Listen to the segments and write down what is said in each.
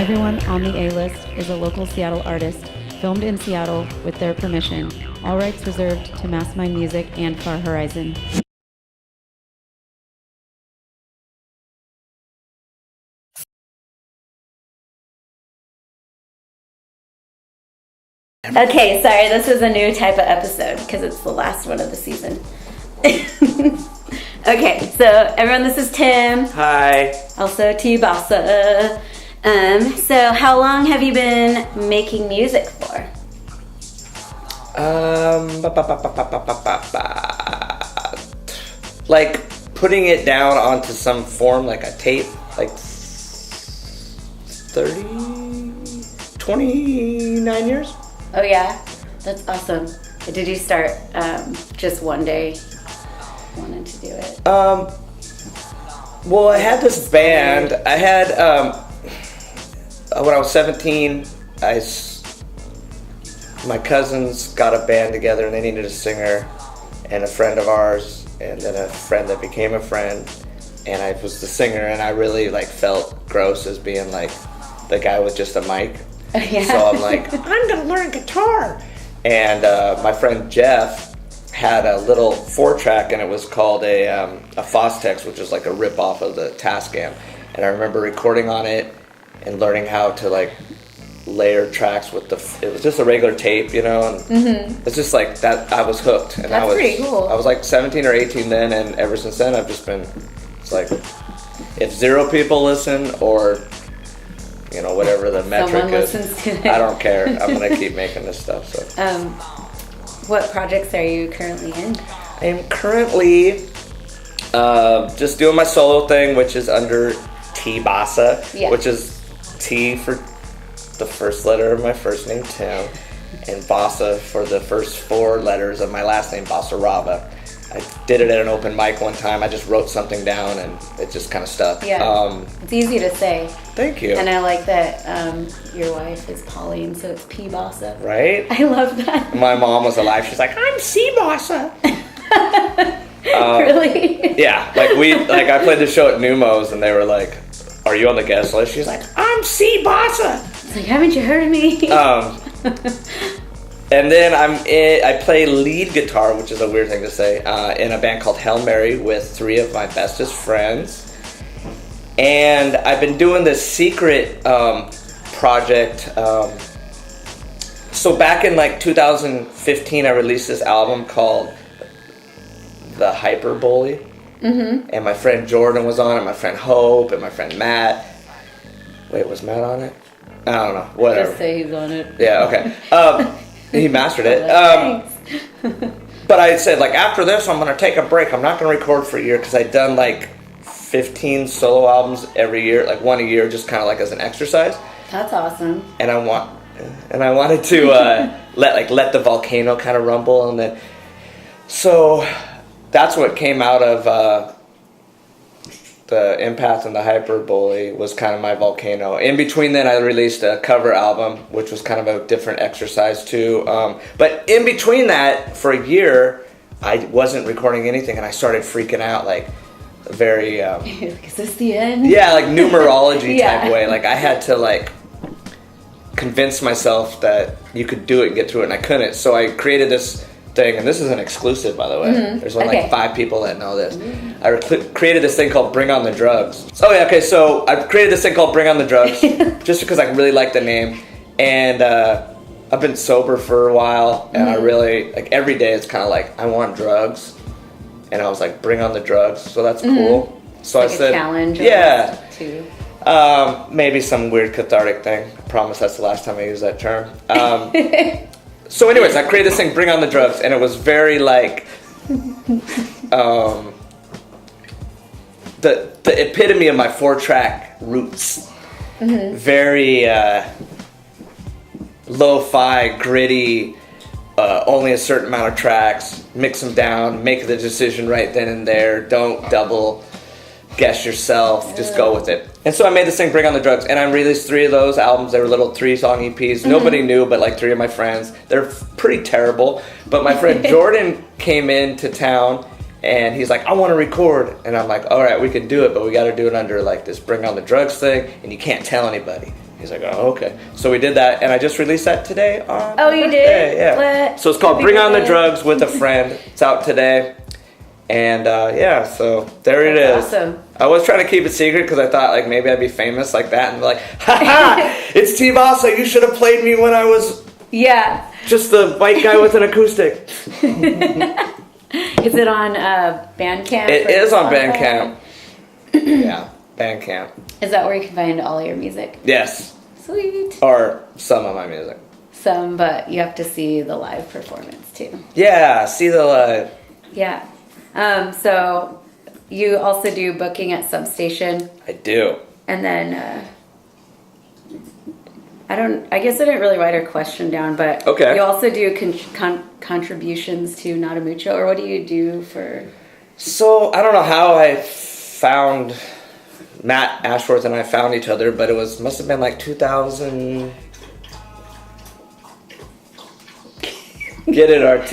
Everyone on the A-List is a local Seattle artist, filmed in Seattle with their permission. All rights reserved to Mastermind Music and Far Horizon. Okay, sorry, this is a new type of episode because it's the last one of the season. Okay, so everyone, this is Tim. Hi. Also TBASA. So how long have you been making music for? Like putting it down onto some form, like a tape, like 29 years. Oh yeah, that's awesome. Did you start just one day wanting to do it? Well, I had this band. I had when I was 17, my cousins got a band together and they needed a singer, and a friend of ours, and then a friend that became a friend, and I was the singer, and I really felt gross as being the guy with just a mic. Yeah. So I'm like, I'm gonna learn guitar. And my friend Jeff had a little 4-track, and it was called a Fostex, which was like a rip-off of the Tascam. And I remember recording on it and learning how to layer tracks with it was just a regular tape, and it's just like that. I was hooked. And That's pretty cool. I was 17 or 18 then, and ever since then I've just been, it's like, if 0 people listen or whatever the metric is, I don't care. I'm gonna keep making this stuff. So what projects are you currently in? I am currently just doing my solo thing, which is under TBASA, which is T for the first letter of my first name, Tim, and Basa for the first 4 letters of my last name, Basaraba. I did it at an open mic one time. I just wrote something down and it just kind of stuck. Yeah, it's easy to say. Thank you. And I like that your wife is Pauline, so it's P-Basa. Right? I love that. My mom was alive. She's like, I'm C-Basa. Really? Yeah. I played the show at Numos and they were like, are you on the guest list? She's like, I'm C-Basa. It's like, haven't you heard of me? And then I play lead guitar, which is a weird thing to say, in a band called Hail Mary with 3 of my bestest friends. And I've been doing this secret project. So back in 2015, I released this album called The Hyperbole. Mm-hmm. And my friend Jordan was on it, my friend Hope, and my friend Matt. Wait, was Matt on it? I don't know. Whatever. Just say he's on it. Yeah, okay. He mastered it. But I said, after this, I'm going to take a break. I'm not going to record for a year because I'd done 15 solo albums every year, one a year, just kind of as an exercise. That's awesome. And I wanted to let the volcano kind of rumble, and then so that's what came out of the Empath and the Hyperbole was kind of my volcano. In between then, I released a cover album, which was kind of a different exercise too. But in between that, for a year, I wasn't recording anything, and I started freaking out, very... is this the end? Yeah, numerology type way. I had to, convince myself that you could do it and get through it, and I couldn't. So I created this thing, and this is an exclusive, by the way. Mm-hmm. There's only 5 people that know this. Mm-hmm. I created this thing called Bring On The Drugs. Oh yeah, okay, so I created this thing called Bring On The Drugs just because I really like the name. And I've been sober for a while, and I really, every day it's kind of I want drugs. And I was like, bring on the drugs, so that's cool. So I said, a challenge. Yeah. Too. Maybe some weird cathartic thing. I promise that's the last time I use that term. So anyways, I created this thing, Bring On The Drugs, and it was very the epitome of my 4-track roots. Mm-hmm. Very lo-fi, gritty, only a certain amount of tracks, mix them down, make the decision right then and there, don't double guess yourself, just go with it. And so I made this thing, Bring On The Drugs, and I released 3 of those albums. They were little 3-song EPs. Mm-hmm. Nobody knew but 3 of my friends. They're pretty terrible, but my friend Jordan came into town and he's like, I want to record. And I'm like, all right, we can do it, but we got to do it under this Bring On The Drugs thing, and you can't tell anybody. He's like, oh, okay. So we did that, and I just released that today on Oh, you did? Yeah. What? So it's called Happy Bring On the birthday. Drugs with a Friend. It's out today. And yeah, so there it is. That's awesome. I was trying to keep it secret because I thought like maybe I'd be famous like that and be like, haha, it's TBASA. You should have played me when I was just the white guy with an acoustic. Is it on Bandcamp? It or is on Spotify? Bandcamp. Yeah, Bandcamp. Is that where you can find all your music? Yes, Sweet. or some of my music. Some, but you have to see the live performance too. Yeah, see the live. Yeah. So you also do booking at Substation, I do. and then I guess I didn't really write her question down, but Okay. you also do contributions to Not a Mucho, or what do you do for? So I don't know how I found Matt Ashworth and I found each other, but it must have been like 2000. Get it, RT.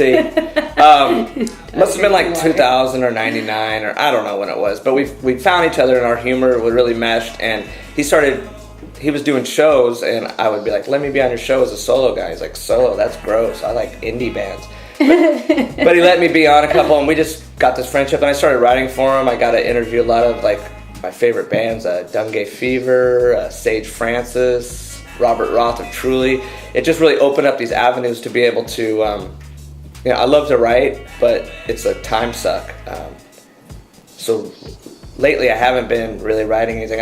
Must have been like 2000 or 99 or I don't know when it was, but we found each other and our humor was really meshed. And he was doing shows, and I would be like, "Let me be on your show as a solo guy." He's like, "Solo? That's gross. I like indie bands." But he let me be on a couple, and we just got this friendship. And I started writing for him. I got to interview a lot of like my favorite bands: Dungay Fever, Sage Francis, Robert Roth of Truly. It just really opened up these avenues to be able to. I love to write, but it's a time suck. So lately, I haven't been really writing anything.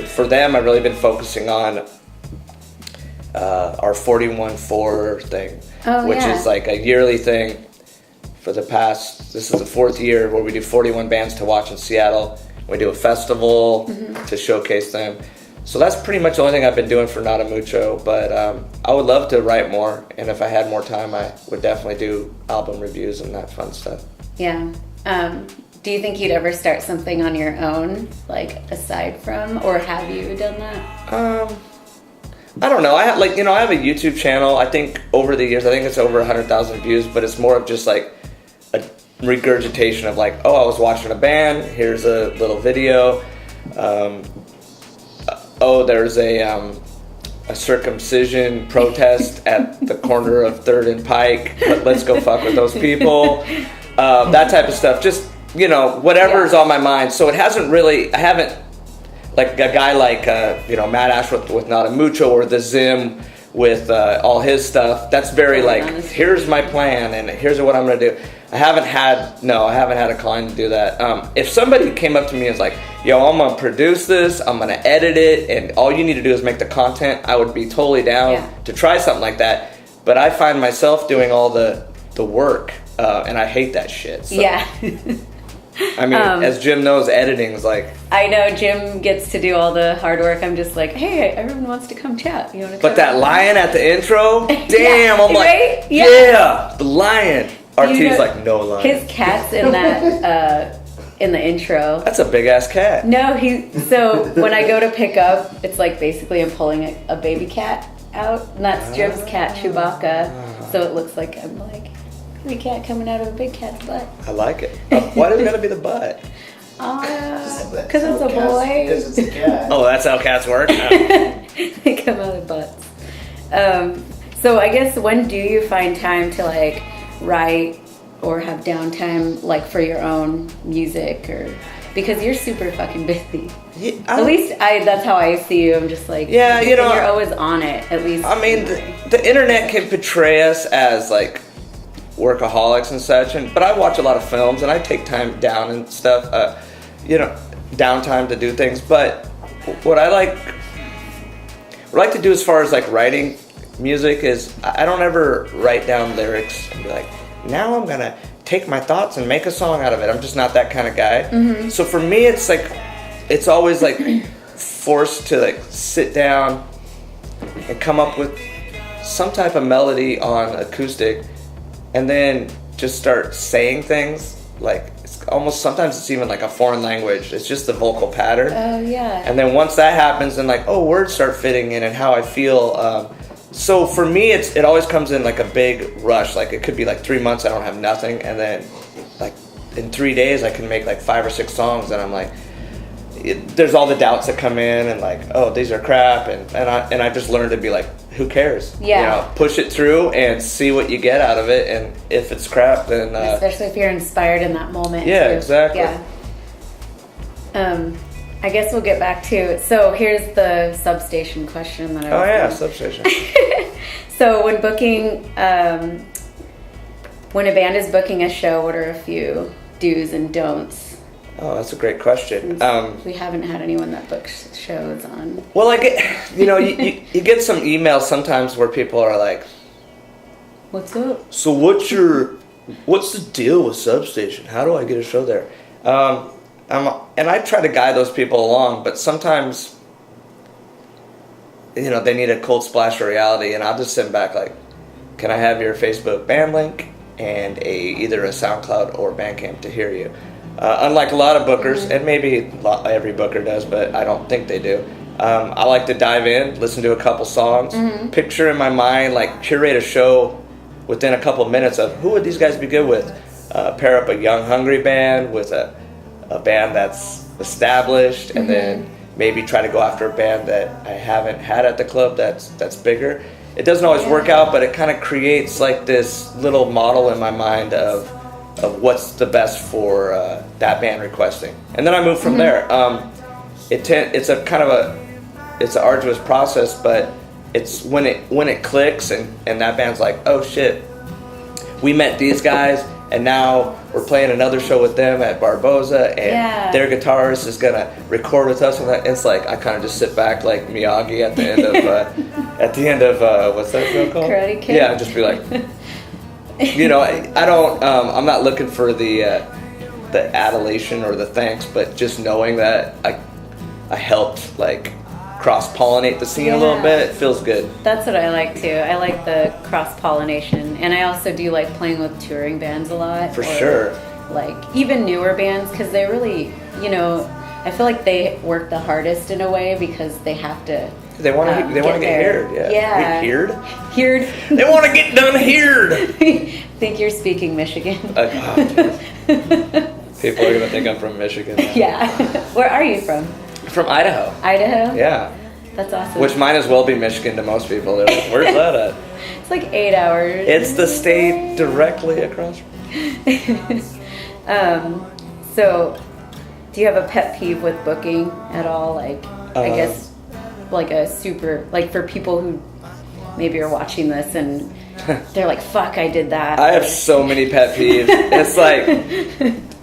For them, I've really been focusing on our 41-4 thing, which is like a yearly thing for the past. This is the 4th year where we do 41 bands to watch in Seattle. We do a festival to showcase them. So that's pretty much the only thing I've been doing for Not a Mucho, but I would love to write more, and if I had more time, I would definitely do album reviews and that fun stuff. Yeah. Do you think you'd ever start something on your own, like aside from, or have you done that? I don't know. I have a YouTube channel. I think over the years, I think it's over 100,000 views, but it's more of just like a regurgitation of like, oh, I was watching a band. Here's a little video. There's a circumcision protest at the corner of 3rd and Pike. Let's go fuck with those people. That type of stuff. Just, whatever's on my mind. So I haven't, like a guy like, Matt Ashworth with Not a Mucho, or the Zim with all his stuff. That's very like, here's my plan and here's what I'm going to do. I haven't had a client to do that. If somebody came up to me and was like, yo, I'm going to produce this, I'm going to edit it, and all you need to do is make the content, I would be totally down to try something like that. But I find myself doing all the work, and I hate that shit. So. Yeah. I mean, as Jim knows, editing's like... I know Jim gets to do all the hard work. I'm just like, hey, everyone wants to come chat. You want to come? But that lion at the intro, damn, I'm like, right? yeah, the lion. RT's like, no lion. His cat's in that, in the intro. That's a big ass cat. No, so when I go to pick up, it's like basically I'm pulling a baby cat out, and that's Jim's cat, Chewbacca. So it looks like I'm like, baby cat coming out of a big cat's butt. I like it. Why does it gotta be the butt? Because it's a boy. Because it's a cat. Oh, that's how cats work? They come out of butts. So I guess when do you find time to like write or have downtime like for your own music, or because you're super fucking busy? Yeah, at least that's how I see you. I'm just like, yeah, you're always on it. At least I mean, the internet can portray us as like workaholics and such, but I watch a lot of films and I take time down and stuff, downtime to do things. But what I like to do as far as like writing music is I don't ever write down lyrics and be like, now I'm gonna take my thoughts and make a song out of it. I'm just not that kind of guy. So for me, it's like, it's always like forced to like sit down and come up with some type of melody on acoustic, and then just start saying things. Like sometimes it's even like a foreign language. It's just the vocal pattern. Oh yeah. And then once that happens, then like, words start fitting in and how I feel. So for me, it always comes in like a big rush. Like it could be like 3 months I don't have nothing, and then like in 3 days I can make like 5 or 6 songs, and I'm like, there's all the doubts that come in and like, oh, these are crap, and I just learned to be like, who cares? Yeah. You know, push it through and see what you get out of it, and if it's crap, then especially if you're inspired in that moment. Yeah, too. exactly. Yeah. I guess we'll get back to, so here's the substation question that I was substation. So when booking, when a band is booking a show, what are a few do's and don'ts? Oh, that's a great question. We haven't had anyone that books shows on. Well, like, you get some emails sometimes where people are like, "What's up? So what's the deal with Substation? How do I get a show there?" And I try to guide those people along, but sometimes, they need a cold splash of reality, and I'll just send back like, "Can I have your Facebook band link and either a SoundCloud or Bandcamp to hear you?" Unlike a lot of bookers, and maybe every booker does, but I don't think they do. I like to dive in, listen to a couple songs, picture in my mind, like curate a show within a couple minutes of who would these guys be good with. Pair up a young, hungry band with a band that's established, and then maybe try to go after a band that I haven't had at the club that's bigger. It doesn't always work out, but it kind of creates like this little model in my mind of what's the best for that band requesting, and then I move from there. It's a kind of it's an arduous process, but it's when it clicks and that band's like, oh shit, we met these guys and now we're playing another show with them at Barboza, and their guitarist is gonna record with us, and it's like I kind of just sit back like Miyagi at the end of what's that show called? Karate Kid. Yeah, just be like. I don't. I'm not looking for the adulation or the thanks, but just knowing that I helped like cross-pollinate the scene a little bit, it feels good. That's what I like too. I like the cross-pollination, and I also do like playing with touring bands a lot. For sure. Like even newer bands, because they really, I feel like they work the hardest in a way because they have to. They want to get heard. Yeah. Heard? Heard. They want to get done heard. I think you're speaking Michigan. People are going to think I'm from Michigan now. Yeah. Where are you from? From Idaho. Idaho? Yeah. That's awesome. Which might as well be Michigan to most people. They're like, where's that at? It's like 8 hours. It's the state directly across. So, do you have a pet peeve with booking at all? Like, I guess, like a super, like for people who maybe are watching this and they're like, fuck, I did that. I have so many pet peeves. It's like,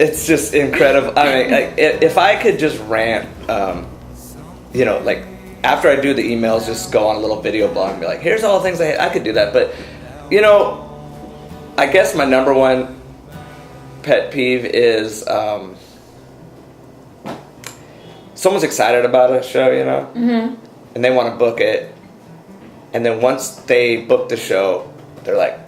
it's just incredible. I mean, like, if I could just rant, like after I do the emails, just go on a little video blog and be like, here's all the things I could do that. But, I guess my number one pet peeve is someone's excited about a show, and they want to book it. And then once they book the show, they're like,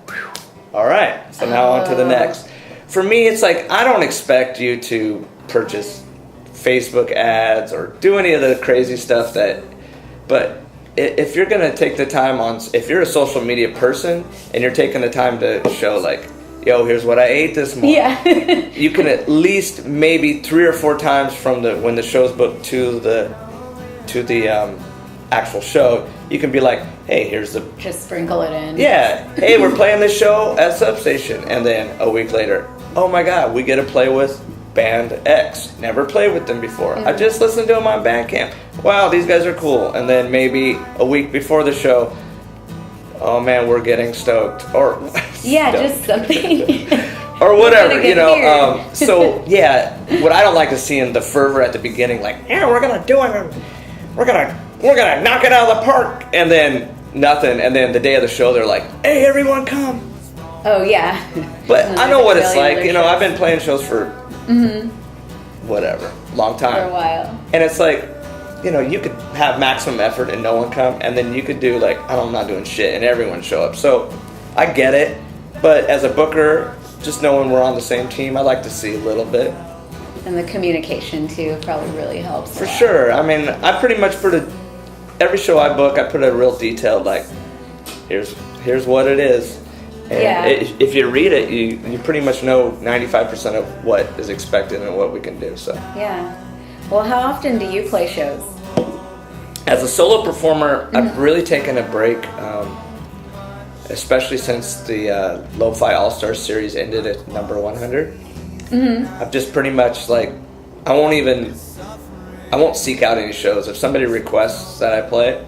all right, so now on to the next. For me, it's like, I don't expect you to purchase Facebook ads or do any of the crazy stuff but if you're going to take the time if you're a social media person and you're taking the time to show like, yo, here's what I ate this morning. Yeah. You can at least maybe 3 or 4 times from when the show's booked to the actual show, you can be like, hey, here's the... Just sprinkle it in. Yeah. Hey, we're playing this show at Substation. And then a week later, oh my God, we get to play with band X. Never played with them before. I just listened to them on Bandcamp. Wow, these guys are cool. And then maybe a week before the show, oh man, we're getting stoked. Or yeah, stoked. Just something. Or whatever, so yeah, what I don't like is seeing the fervor at the beginning, like, yeah, we're gonna do it. We're gonna knock it out of the park, and then nothing, and then the day of the show they're like, hey, everyone come. Oh yeah. But I know what it's like, I've been playing shows for whatever, long time. For a while. And it's like, you could have maximum effort and no one come, and then you could do like, I'm not doing shit, and everyone show up. So I get it, but as a booker, just knowing we're on the same team, I like to see a little bit. And the communication too probably really helps. For sure. I mean, I pretty much every show I book, I put a real detailed, like, here's what it is. And if you read it, you pretty much know 95% of what is expected and what we can do. So yeah. Well, how often do you play shows? As a solo performer, I've really taken a break, especially since the Lo-Fi All-Stars series ended at number 100. I've just pretty much like, I won't seek out any shows. If somebody requests that I play,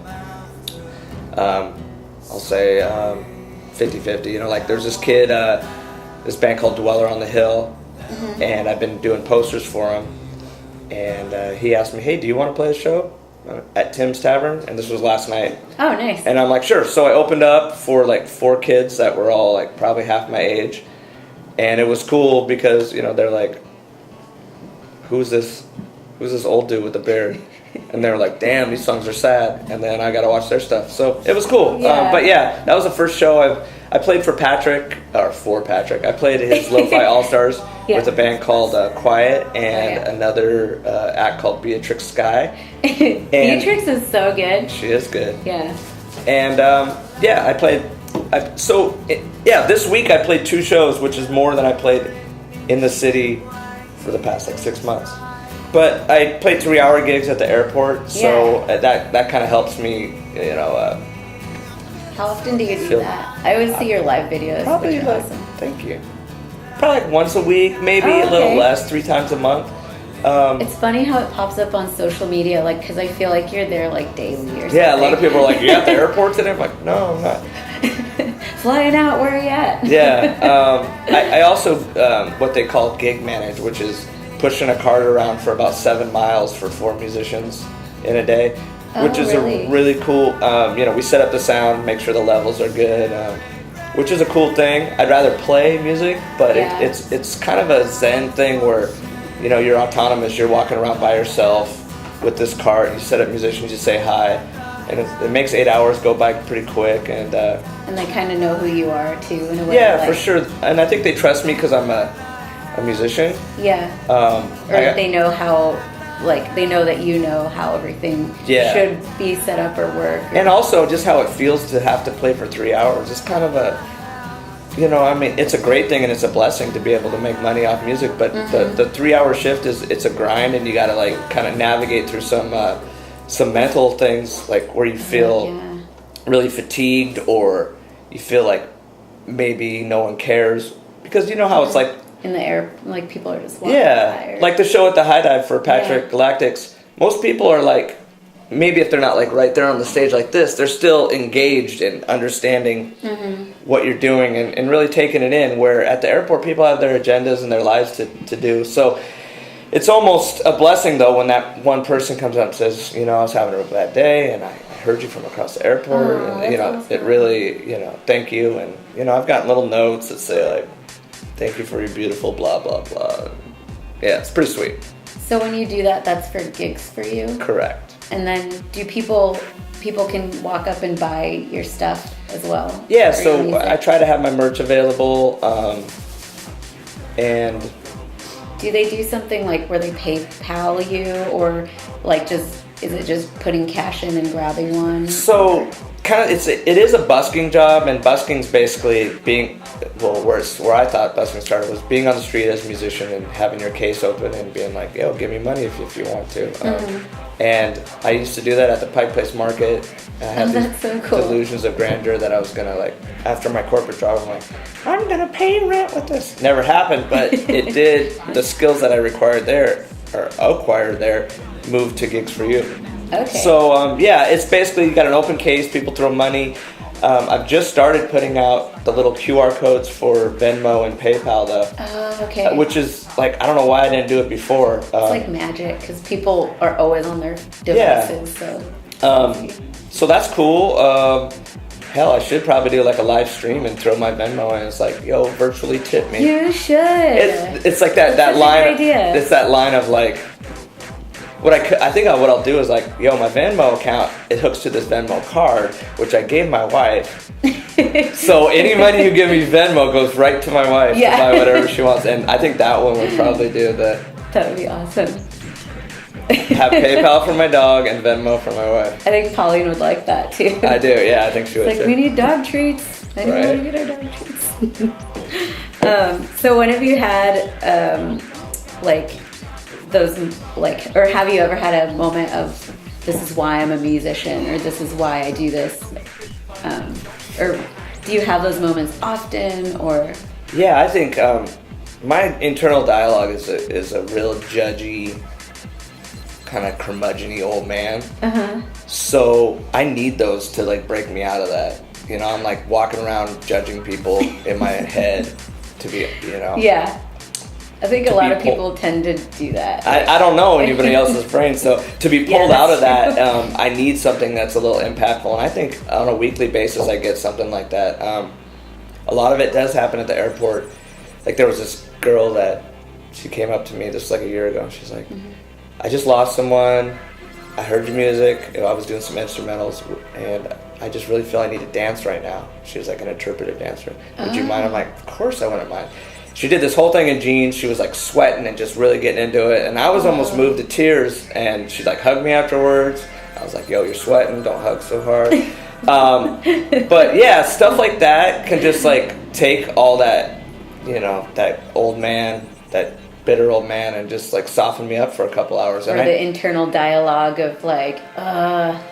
I'll say 50-50. You know, like there's this kid, this band called Dweller on the Hill, and I've been doing posters for him. And he asked me, hey, do you want to play a show at Tim's Tavern? And this was last night. Oh, nice. And I'm like, sure. So I opened up for like 4 kids that were all like probably half my age. And it was cool because, you know, they're like, who's this old dude with a beard? And they were like, damn, these songs are sad. And then I got to watch their stuff. So it was cool. Yeah. But yeah, that was the first show I played for Patrick. I played his Lo-Fi All-Stars with a band called Quiet and another act called Beatrix Sky. Beatrix is so good. She is good. Yeah. And I played. This week I played 2 shows, which is more than I played in the city for the past like 6 months. But I played 3-hour gigs at the airport, so that kind of helps me, you know. How often do you do that? I always see your live videos. Probably which are awesome. Thank you. Probably like once a week, maybe a little less, 3 times a month. It's funny how it pops up on social media, like, because I feel like you're there like daily or something. Yeah, a lot of people are like, you at the airport today? I'm like, no, I'm not. Flying out, where are you at? Yeah. I also, what they call gig manage, which is pushing a cart around for about 7 miles for 4 musicians in a day, which is a really cool, you know, we set up the sound, make sure the levels are good, which is a cool thing. I'd rather play music, but it's kind of a zen thing where, you know, you're autonomous, you're walking around by yourself with this cart, you set up musicians, you say hi, and it makes 8 hours go by pretty quick. And they kind of know who you are too, in a way. Yeah, for sure. And I think they trust me because I'm a musician. Yeah. Or they know how, like, they know that you know how everything should be set up or work. And also just how it feels to have to play for 3 hours. It's kind of a, you know, I mean, it's a great thing and it's a blessing to be able to make money off music, but the 3-hour shift it's a grind, and you got to like kind of navigate through some mental things, like where you feel really fatigued, or you feel like maybe no one cares, because you know how it's like in the air, like people are just walking by. Like the show at the High Dive for Patrick Galactics, most people are like, maybe if they're not like right there on the stage like this, they're still engaged in understanding what you're doing and really taking it in, where at the airport people have their agendas and their lives to do. So it's almost a blessing though when that one person comes up and says, you know, I was having a bad day and I heard you from across the airport, and you know, awesome. It really, you know, thank you. And you know, I've gotten little notes that say like, thank you for your beautiful blah blah blah. Yeah, it's pretty sweet. So when you do that, that's for gigs for you? Correct. And then do people can walk up and buy your stuff as well? Yeah, so I try to have my merch available, and do they do something like where they PayPal you, or like is it just putting cash in and grabbing one? So kind of it is a busking job, and busking's basically being, well, where I thought busking started was being on the street as a musician and having your case open and being like, yo, give me money if you want to. And I used to do that at the Pike Place Market. I had these delusions of grandeur that I was gonna, like, after my corporate job, I'm like, I'm gonna pay rent with this. Never happened, but it did. The skills that I acquired there moved to Gigs for You. Okay. So it's basically, you got an open case, people throw money. I've just started putting out the little QR codes for Venmo and PayPal though. Oh, okay. Which is like, I don't know why I didn't do it before. It's like magic, because people are always on their devices. So that's cool. Hell, I should probably do like a live stream and throw my Venmo in. It's like, yo, virtually tip me. You should. It's like that line. It's that line of like, I think what I'll do is like, yo, my Venmo account, it hooks to this Venmo card, which I gave my wife. So any money you give me Venmo goes right to my wife to buy whatever she wants. And I think that one would probably do the... That would be awesome. Have PayPal for my dog and Venmo for my wife. I think Pauline would like that too. I do, yeah, I think she would too. We need dog treats. I know how to get our dog treats. So when have you had, like, those, like, or have you ever had a moment of, this is why I'm a musician, or this is why I do this? Or do you have those moments often, or? Yeah, I think my internal dialogue is a real judgy, kind of curmudgeon-y old man. So I need those to like break me out of that. You know, I'm like walking around judging people in my head to be, you know. Yeah. I think a lot of people tend to do that. I don't know anybody else's brain, so to be pulled out of that, I need something that's a little impactful, and I think on a weekly basis I get something like that. A lot of it does happen at the airport. Like there was this girl that, she came up to me just like a year ago, and she's like, I just lost someone, I heard your music, you know, I was doing some instrumentals, and I just really feel I need to dance right now. She was like an interpretive dancer. Would you mind? I'm like, of course I wouldn't mind. She did this whole thing in jeans. She was like sweating and just really getting into it. And I was almost moved to tears. And she like hugged me afterwards. I was like, yo, you're sweating. Don't hug so hard. But yeah, stuff like that can just like take all that, you know, that old man, that bitter old man, and just like soften me up for a couple hours. Or the internal dialogue of like,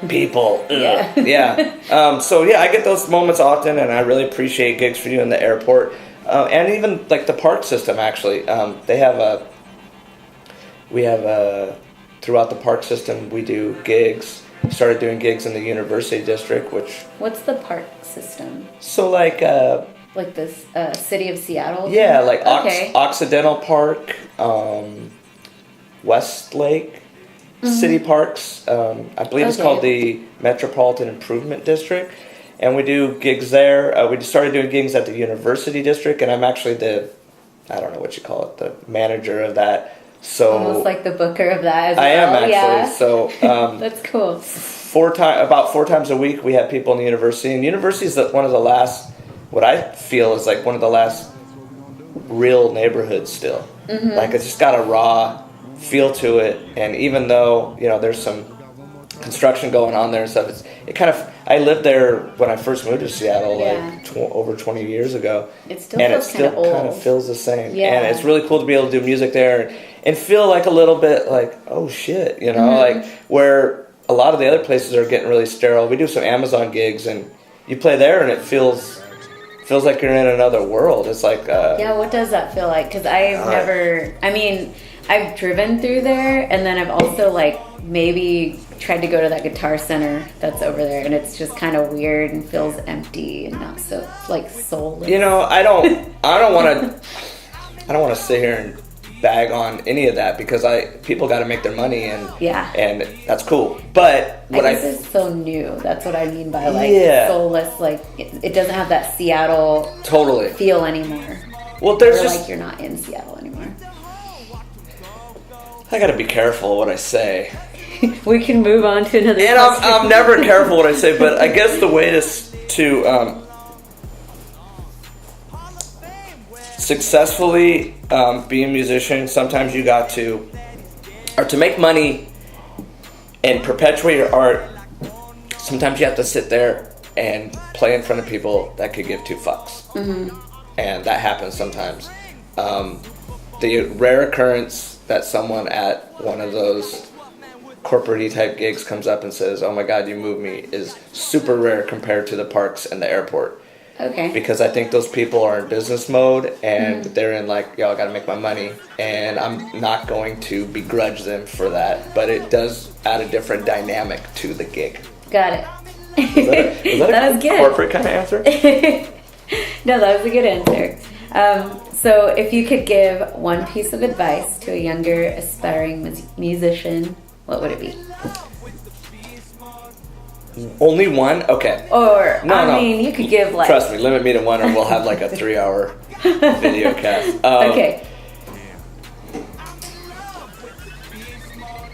people. Yeah. Yeah. So yeah, I get those moments often, and I really appreciate Gigs for You in the airport. And even like the park system, actually, we have throughout the park system, we do gigs. We started doing gigs in the University District, which... What's the park system? So like... like this city of Seattle? Yeah, like Occidental Park, Westlake City Parks. I believe it's called the Metropolitan Improvement District. And we do gigs there. We started doing gigs at the University District, and I'm actually I don't know what you call it, the manager of that. So almost like the booker of that as well. I am actually. Yeah. So that's cool. About four times a week, we have people in the university. And the university is one of the last, what I feel is like one of the last real neighborhoods still. Like it's just got a raw feel to it. And even though, you know, there's some construction going on there and stuff, I lived there when I first moved to Seattle over 20 years ago. It still kind of feels the same. Yeah. And it's really cool to be able to do music there and feel like a little bit like, oh shit, you know, like where a lot of the other places are getting really sterile. We do some Amazon gigs, and you play there and it feels like you're in another world. It's like what does that feel like? Because I've driven through there, and then I've also like maybe tried to go to that Guitar Center that's over there, and it's just kind of weird and feels empty and not so like soulless. You know, I don't want to sit here and bag on any of that, because people got to make their money, and that's cool. But I guess it's so new. That's what I mean by like soulless. Like it doesn't have that Seattle feel anymore. Well, there's like you're not in Seattle anymore. I got to be careful what I say. We can move on to another. And I'm never careful what I say, but I guess the way to successfully be a musician, sometimes you got to, or to make money and perpetuate your art, sometimes you have to sit there and play in front of people that could give two fucks. And that happens sometimes. The rare occurrence that someone at one of those corporate-y type gigs comes up and says, oh my god, you moved me, is super rare compared to the parks and the airport. Okay. Because I think those people are in business mode, and they're in like, yo, I gotta make my money, and I'm not going to begrudge them for that, but it does add a different dynamic to the gig. Got it. Was that was a good. Corporate kind of answer? No, that was a good answer. So if you could give one piece of advice to a younger aspiring musician, what would it be? Only one? Okay. Or, mean, you could give like... Trust me, limit me to one, or we'll have like a 3-hour video cast. Okay.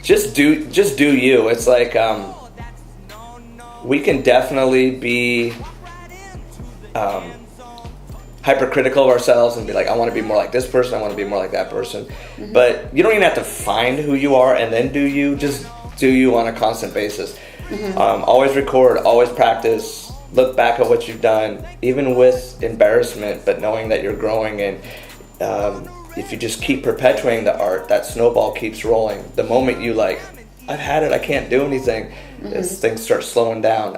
Just do you. It's like, we can definitely be hypercritical of ourselves and be like, I want to be more like this person, I want to be more like that person. But you don't even have to find who you are and then do you. Just do you on a constant basis. Always record, always practice, look back at what you've done, even with embarrassment, but knowing that you're growing, and if you just keep perpetuating the art, that snowball keeps rolling. The moment you like, I've had it, I can't do anything, things start slowing down.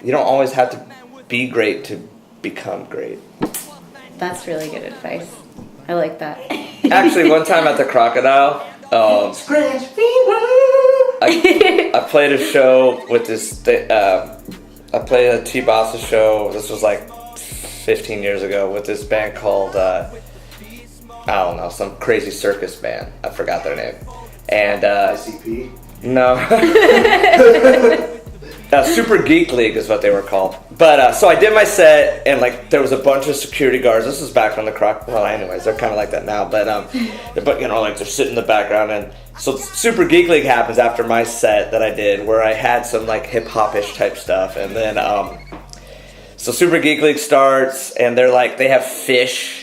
You don't always have to be great to become great. That's really good advice. I like that. Actually, one time at the Crocodile, I played a show with this. I played a TBASA show. This was like 15 years ago with this band called I don't know, some crazy circus band. I forgot their name. And ICP? No. Super Geek League is what they were called. But so I did my set, and like there was a bunch of security guards. This was back when the well, anyways, they're kind of like that now. But you know, like they're sitting in the background, and so Super Geek League happens after my set that I did, where I had some like hip hop-ish type stuff, and then so Super Geek League starts, and they're like they have fish.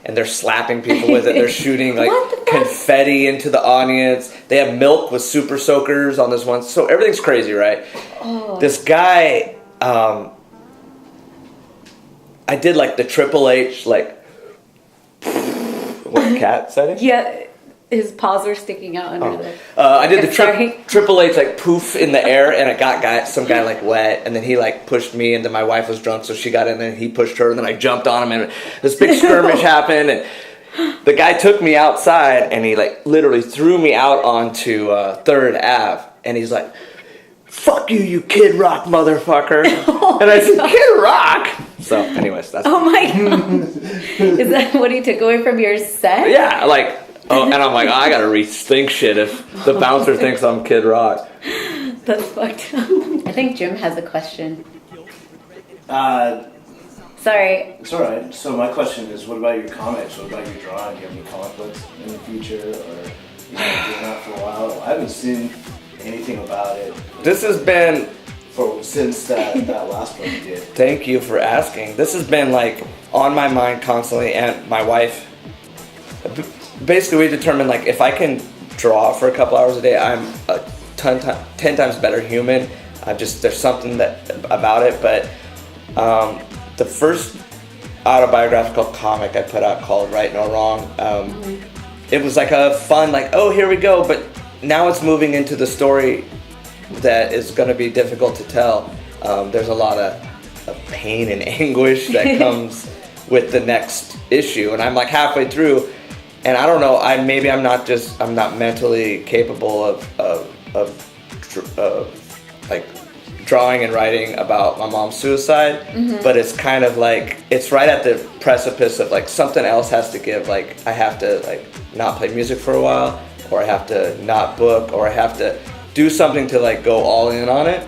And they're slapping people with it. They're shooting like confetti into the audience. They have milk with super soakers on this one. So everything's crazy, right? Oh. This guy, I did like the Triple H, like, what, cat setting? Yeah, his paws were sticking out under the... I did the Triple H like poof in the air, and it got some guy like wet, and then he like pushed me, and then my wife was drunk, so she got in, and he pushed her, and then I jumped on him, and this big skirmish happened, and the guy took me outside, and he like literally threw me out onto 3rd Ave, and he's like, "Fuck you, you Kid Rock motherfucker," and I said, "Kid Rock." So, anyways, that's. Oh my god! Is that what he took away from your set? Yeah, like. Oh, and I'm like, I gotta rethink shit if the bouncer thinks I'm Kid Rock. That's fucked up. I think Jim has a question. Sorry. It's alright. So my question is, what about your comics? What about your drawing? Do you have any comic books in the future? Or you've been doing that for a while? I haven't seen anything about it. This has been... since that last one you did. Thank you for asking. This has been like on my mind constantly, and my wife... Basically, we determined like if I can draw for a couple hours a day, I'm a 10 times better human. There's something about it. But the first autobiographical comic I put out called Right No Wrong, it was like a fun like, oh, here we go. But now it's moving into the story that is going to be difficult to tell. There's a lot of pain and anguish that comes with the next issue, and I'm like halfway through. And I don't know. I'm not mentally capable of like drawing and writing about my mom's suicide. Mm-hmm. But it's kind of like it's right at the precipice of like something else has to give. Like I have to like not play music for a while, or I have to not book, or I have to do something to like go all in on it.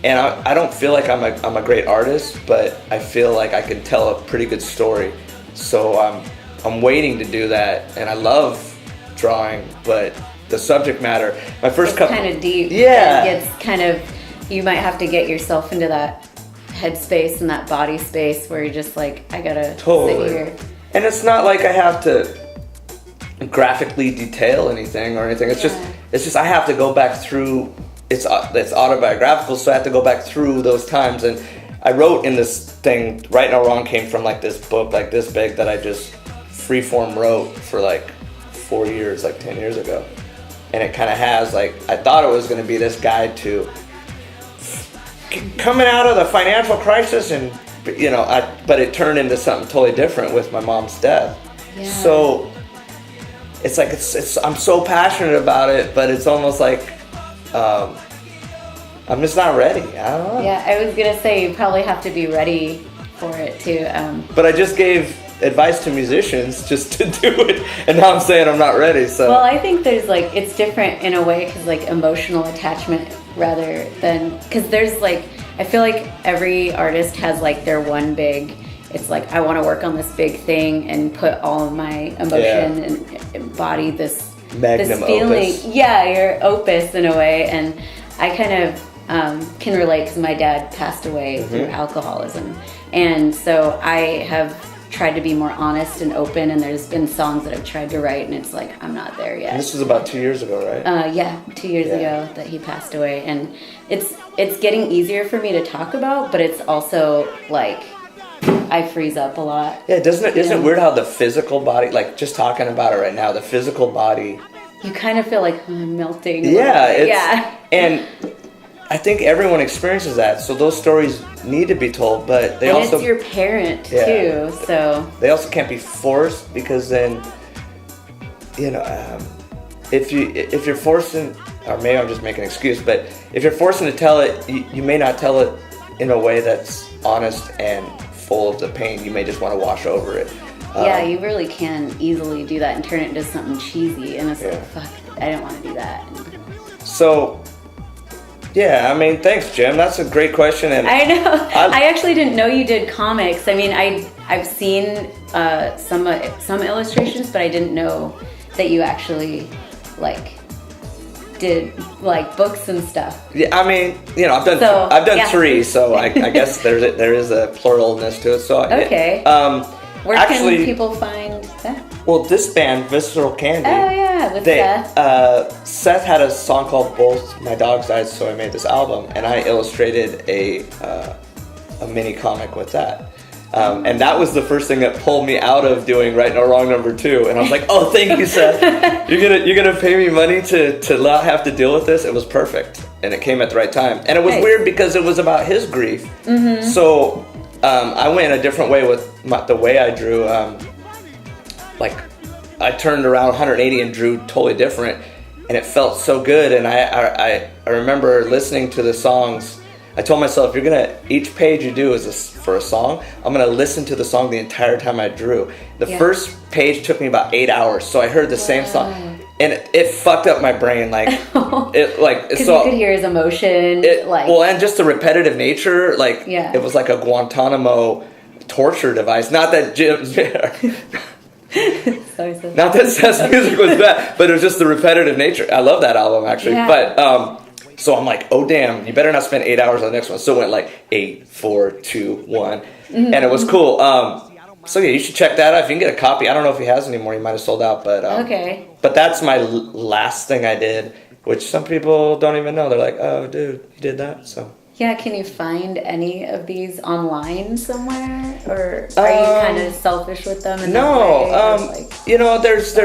And I don't feel like I'm a great artist, but I feel like I can tell a pretty good story. So I'm waiting to do that, and I love drawing, but the subject matter, my first couple... It's kind of deep. Yeah. It's kind of, you might have to get yourself into that head space and that body space where you're just like, I gotta sit here. And it's not like I have to graphically detail anything or anything. It's just I have to go back through, it's autobiographical, so I have to go back through those times. And I wrote in this thing, Right No Wrong came from like this book like this big that I just freeform wrote for like 4 years, like 10 years ago. And it kind of has like, I thought it was going to be this guide to coming out of the financial crisis, and you know, but it turned into something totally different with my mom's death. Yeah. So it's like I'm so passionate about it, but it's almost like I'm just not ready. I don't know. Yeah, I was gonna say you probably have to be ready for it too. But I just gave advice to musicians just to do it, and now I'm saying I'm not ready. So well, I think there's like it's different in a way because like emotional attachment rather than because there's like I feel like every artist has like their one big. It's like I want to work on this big thing and put all of my emotion and embody this magnum feeling. opus. Yeah, your opus in a way, and I kind of can relate because my dad passed away through alcoholism, and so I have tried to be more honest and open, and there's been songs that I've tried to write and it's like I'm not there yet. And this was about 2 years ago, right? 2 years ago that he passed away, and it's getting easier for me to talk about, but it's also like I freeze up a lot. Yeah, isn't it weird how the physical body, like just talking about it right now, the physical body, you kind of feel like I'm melting. Yeah, and I think everyone experiences that. So those stories need to be told, but they also it's your parent too, so they also can't be forced, because then if you're forcing, or maybe I'm just making an excuse, but if you're forcing to tell it, you may not tell it in a way that's honest and full of the pain. You may just want to wash over it. Yeah, you really can easily do that and turn it into something cheesy, and it's like, fuck, I don't want to do that. So, yeah, I mean, thanks, Jim. That's a great question. And I know. I actually didn't know you did comics. I mean, I've seen some illustrations, but I didn't know that you actually did books and stuff. Yeah, I mean, I've done 3, so I guess there is a pluralness to it. So okay. Where actually, can people find that? Well, this band, Visceral Candy. Oh yeah, with Seth. Seth had a song called "Both My Dogs Died, So I Made This Album," and I illustrated a mini comic with that. And that was the first thing that pulled me out of doing Right No Wrong #2. And I was like, "Oh, thank you, Seth. You're gonna pay me money to not have to deal with this." It was perfect, and it came at the right time. And it was weird because it was about his grief. Mm-hmm. So I went a different way with the way I drew. I turned around 180 and drew totally different, and it felt so good. And I remember listening to the songs. I told myself, each page you do is for a song. I'm gonna listen to the song the entire time I drew. The first page took me about 8 hours, so I heard the same song, and it fucked up my brain. Because you could hear his emotion. And just the repetitive nature. It was like a Guantanamo torture device. Not that Jim's. Not that Seth's music was bad, but it was just the repetitive nature. I love that album actually, but. So I'm like, oh damn, you better not spend 8 hours on the next one. So it went 8, 4, 2, 1. Mm-hmm. And it was cool. So yeah, you should check that out. If you can get a copy, I don't know if he has any more, he might have sold out, but okay. But that's my last thing I did, which some people don't even know. They're like, oh dude, you did that? So yeah, can you find any of these online somewhere, or are you kind of selfish with them? There's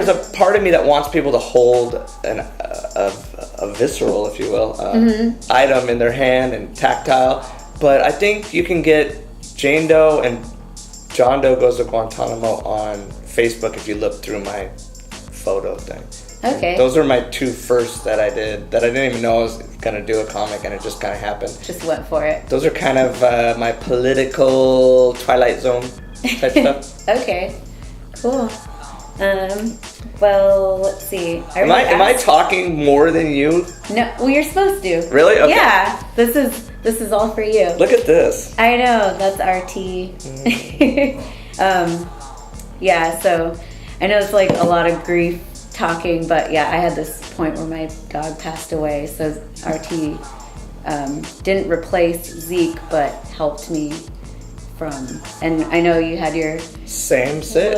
a part of me that wants people to hold a visceral, if you will, item in their hand and tactile. But I think you can get Jane Doe and John Doe Goes to Guantanamo on Facebook if you look through my photo thing. Okay. Those are my 2 first that I did that I didn't even know I was gonna do a comic, and it just kind of happened. Just went for it. Those are kind of my political Twilight Zone type stuff. Okay, cool. Well, let's see. Am I talking more than you? No, well, you're supposed to. Really? Okay. Yeah. This is all for you. Look at this. I know, that's RT. Yeah, so I know it's a lot of grief talking, but yeah, I had this point where my dog passed away, so RT didn't replace Zeke, but helped me and I know you had your same sitch.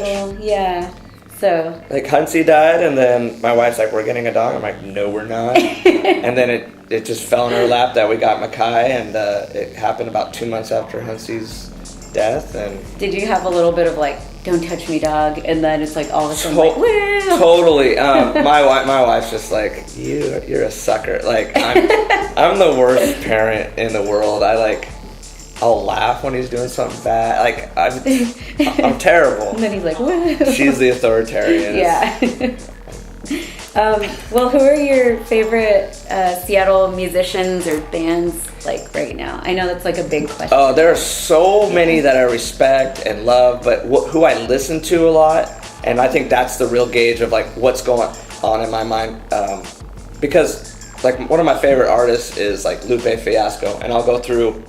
So Hunsy died, and then my wife's like, we're getting a dog. I'm like, no, we're not. And then it just fell in her lap that we got Makai, and it happened about 2 months after Hansy's death. And did you have a little bit of don't touch me, dog, and then it's all of a sudden totally. My wife's just like, you're a sucker. I'm the worst parent in the world. I'll laugh when he's doing something bad. I'm terrible. And then he's like, whoa. She's the authoritarian. Yeah. Well, who are your favorite Seattle musicians or bands right now? I know that's a big question. Oh, there are so many that I respect and love, but who I listen to a lot, and I think that's the real gauge of what's going on in my mind. Because one of my favorite artists is Lupe Fiasco, and I'll go through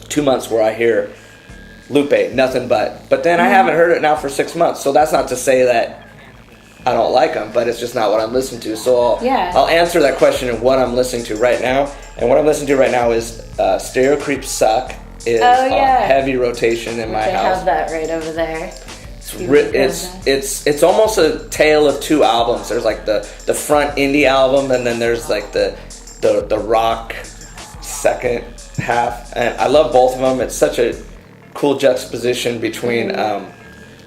2 months where I hear Lupe, nothing but then I haven't heard it now for 6 months. So that's not to say that I don't like him, but it's just not what I'm listening to. So I'll answer that question of what I'm listening to right now. And what I'm listening to right now is Stereo Creeps Suck is on heavy rotation in my house. I have that right over there. It's almost a tale of 2 albums. There's the front indie album, and then there's the rock second half, and I love both of them. It's such a cool juxtaposition between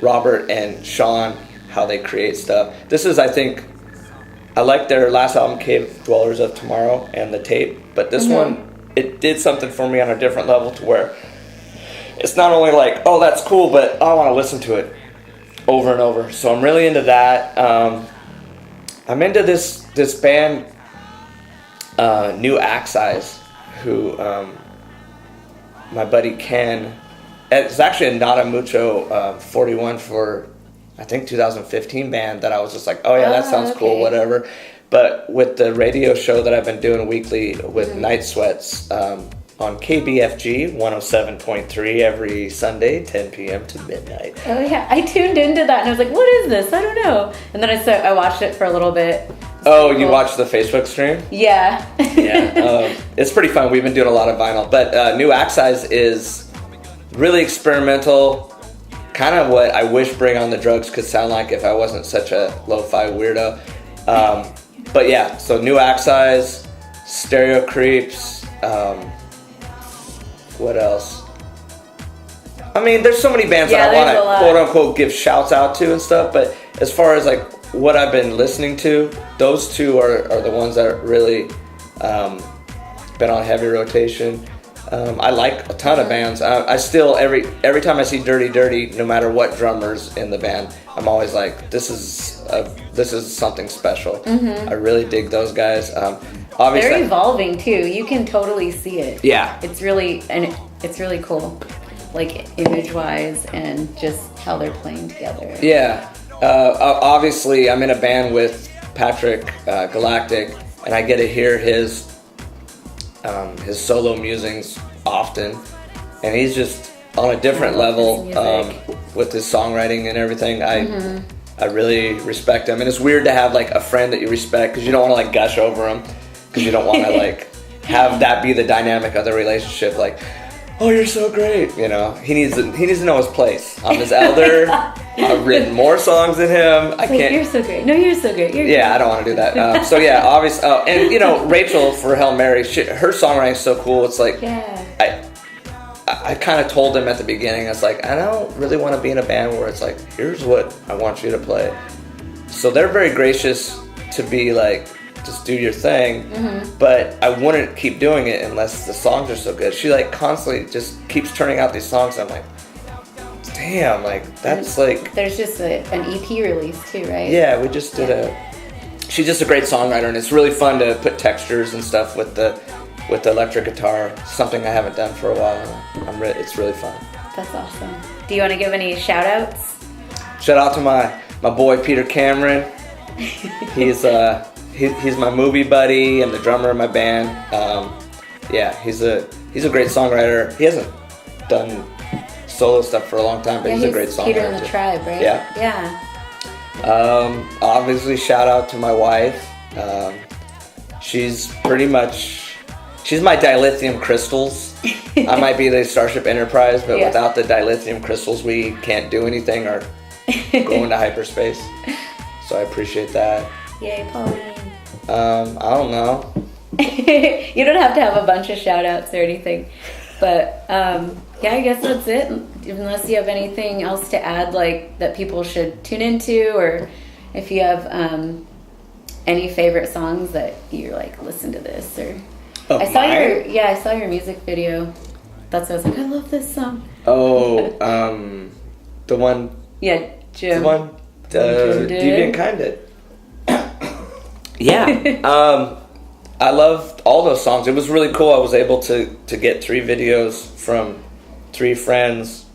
Robert and Sean, how they create stuff. This is, I think, I like their last album, Cave Dwellers of Tomorrow, and the tape, but this one, it did something for me on a different level to where it's not only like, oh, that's cool, but I want to listen to it over and over. So I'm really into that. I'm into this band, New Axize, who my buddy Ken, it's actually not a Mucho 41 for, I think, 2015 band that I was just like, oh yeah, that sounds cool, whatever. But with the radio show that I've been doing weekly with Night Sweats on KBFG 107.3 every Sunday, 10 p.m. to midnight. Oh yeah, I tuned into that and I was like, what is this? I don't know. And then I watched it for a little bit. Oh, you watched the Facebook stream? Yeah. Yeah, it's pretty fun. We've been doing a lot of vinyl. But New Axize is really experimental, kind of what I wish Bring on the Drugs could sound like if I wasn't such a lo-fi weirdo. But yeah, so New Axize, Stereo Creeps, what else? I mean, there's so many bands that I want to quote-unquote give shouts out to and stuff, but as far as like what I've been listening to, those two are the ones that really been on heavy rotation. I like a ton of bands. I still, every time I see Dirty Dirty, no matter what drummer's in the band, I'm always like, this is something special. I really dig those guys. Obviously, they're evolving too. You can totally see it. Yeah, it's really cool, like image-wise and just how they're playing together. Yeah, obviously, I'm in a band with Patrick Galactic, and I get to hear his solo musings often, and he's just on a different level with his songwriting and everything. I really respect him, and it's weird to have like a friend that you respect because you don't want to like gush over him because you don't want to like have that be the dynamic of the relationship. Like, oh, you're so great, you know. He needs to know his place. I'm his elder. I've written more songs than him. I can't. You're so great. No, you're so great. You're great. I don't want to do that. So yeah, obviously, and you know, Rachel for Hail Mary, her songwriting is so cool. It's like, I kind of told him at the beginning, I was like, I don't really want to be in a band where it's like, here's what I want you to play. So they're very gracious to be like, just do your thing, but I wouldn't keep doing it unless the songs are so good. She like constantly just keeps turning out these songs. I'm like, damn, like that's like. There's just an EP release too, right? Yeah, we just did she's just a great songwriter, and it's really fun to put textures and stuff with the electric guitar. Something I haven't done for a while. It's really fun. That's awesome. Do you want to give any shout outs? Shout out to my boy Peter Cameron. He's my movie buddy and the drummer of my band. He's a great songwriter. He hasn't done solo stuff for a long time, but he's a great songwriter. Peter and the Tribe, right? Yeah. Obviously, shout out to my wife. She's my dilithium crystals. I might be the Starship Enterprise, but without the dilithium crystals, we can't do anything or go into hyperspace. So I appreciate that. Yay, Pauline. I don't know. You don't have to have a bunch of shout outs or anything. But I guess that's it. Unless you have anything else to add, like that people should tune into, or if you have any favorite songs that you're like, listen to this, or I saw your music video. That's why I was like, I love this song. Oh, the one. Yeah, Jim. The one. Deviant Kinded. Yeah. I loved all those songs. It was really cool. I was able to get 3 videos from 3 friends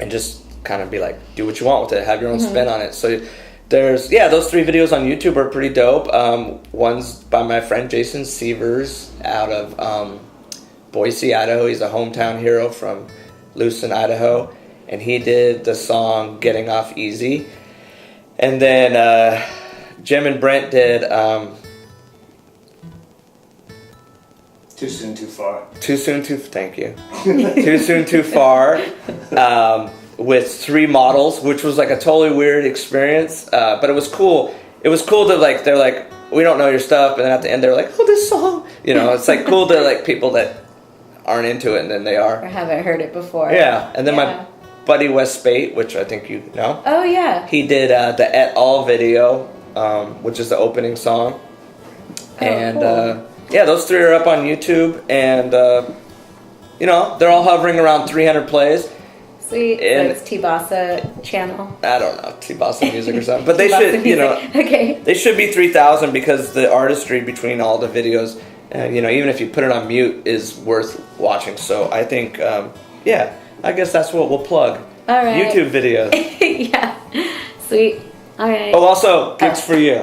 and just kind of be like, do what you want with it. Have your own spin on it. So there's, those 3 videos on YouTube are pretty dope. One's by my friend Jason Sievers out of Boise, Idaho. He's a hometown hero from Lucin, Idaho. And he did the song Getting Off Easy. And then Jim and Brent did Too Soon Too Far. Thank you. Too Soon Too Far with 3 models, which was like a totally weird experience, but it was cool. It was cool to like, they're like, we don't know your stuff, and then at the end they're like, oh, this song, you know, it's like cool to like people that aren't into it, and then they Or are. haven't heard it before. Yeah, and then Yeah. my buddy Wes Spate, which I think you know, Oh yeah. he did the Et Al video, which is the opening song. And cool. yeah, those three are up on YouTube, and you know, they're all hovering around 300 plays. Sweet. And- So it's TBASA channel. I don't know, TBASA music or something, but they TBASA should, you know, music. Okay. they should be 3,000 because the artistry between all the videos, you know, even if you put it on mute, is worth watching. So I think, yeah, I guess that's what we'll plug. All right. YouTube videos. Yeah. Sweet. All right. Oh, also, Gigs for You.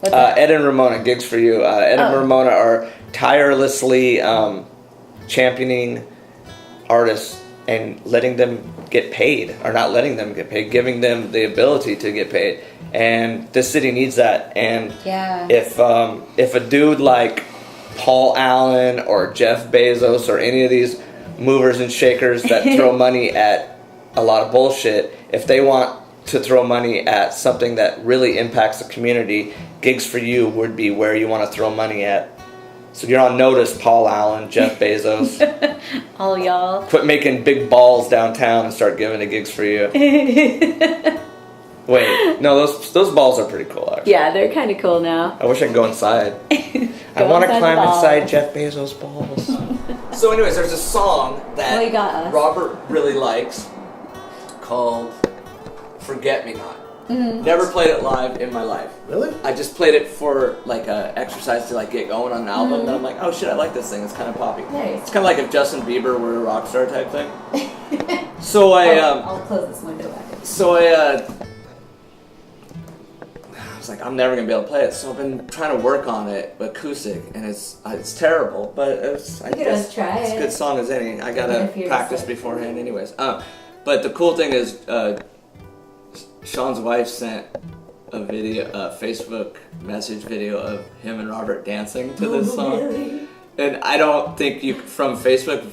What's that? Ed and Ramona, Gigs for You. Ed and Oh. Ramona are tirelessly championing artists and letting them get paid, or not letting them get paid, giving them the ability to get paid. And this city needs that. And Yeah. if a dude like Paul Allen or Jeff Bezos or any of these movers and shakers that throw money at a lot of bullshit, if they want to throw money at something that really impacts the community, Gigs for You would be where you want to throw money at. So you're on notice, Paul Allen, Jeff Bezos. All y'all. Quit making big balls downtown and start giving to Gigs for You. Wait, no, those balls are pretty cool, actually. Yeah, they're kind of cool now. I wish I could go inside. I want to climb inside Jeff Bezos' balls. So anyways, there's a song that Well, you got us. Robert really likes called Forget Me Not. Mm-hmm. Never played it live in my life. Really? I just played it for like a exercise to like get going on an album. And I'm like, oh shit, I like this thing. It's kind of poppy. Nice. It's kind of like if Justin Bieber were a rock star type thing. So I'll close this window back. I was like, I'm never gonna be able to play it. So I've been trying to work on it, acoustic, and it's terrible. But I You could guess always try it's a it. good song as any. I gotta If you're practice just- beforehand, anyways. But the cool thing is, Sean's wife sent a video, a Facebook message video of him and Robert dancing to this song. Really? And I don't think you from Facebook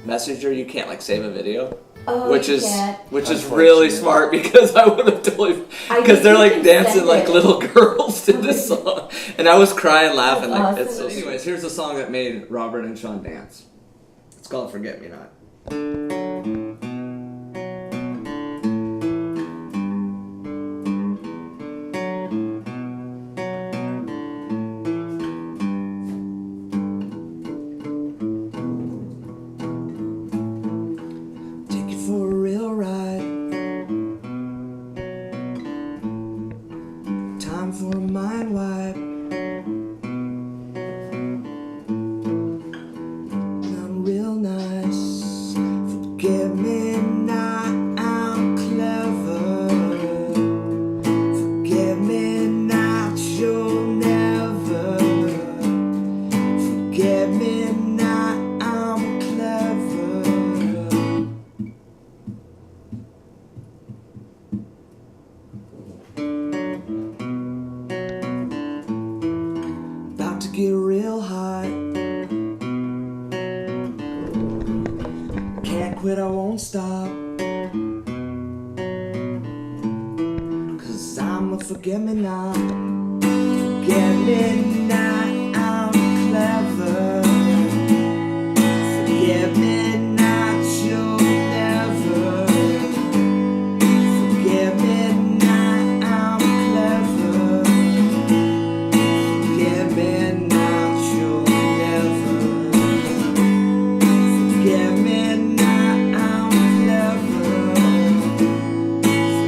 Messenger you can't like save a video. Oh, Which you is can't. really smart because I would have totally I because they're think like you can dancing send like it. little girls to this song, and I was crying laughing like That's it's so awesome. anyways, here's the song that made Robert and Sean dance. It's called Forget Me Not. Take you for a real ride. Time for a mind wipe. I'm real nice. Forget me not, I'm clever. Forget me not, you'll never. Forget me not, I'm clever. About to get real hot. Can't quit, I won't stop. 'Cause I'm a forget me not. Forget me not, I'm clever. Forget me not, you'll never. Forget me not, I'm clever. Forget me not, you'll never. Forget me not, I'm clever.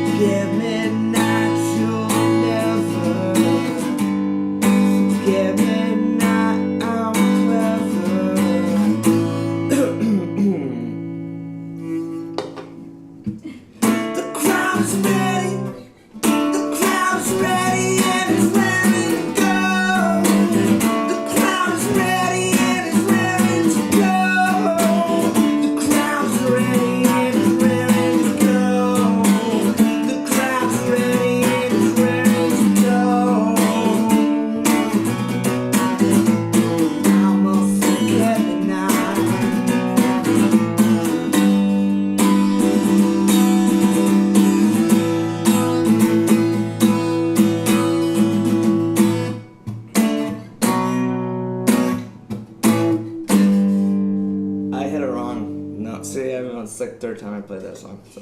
Forget me not, you'll never. See, I mean, it's like third time I played that song. So.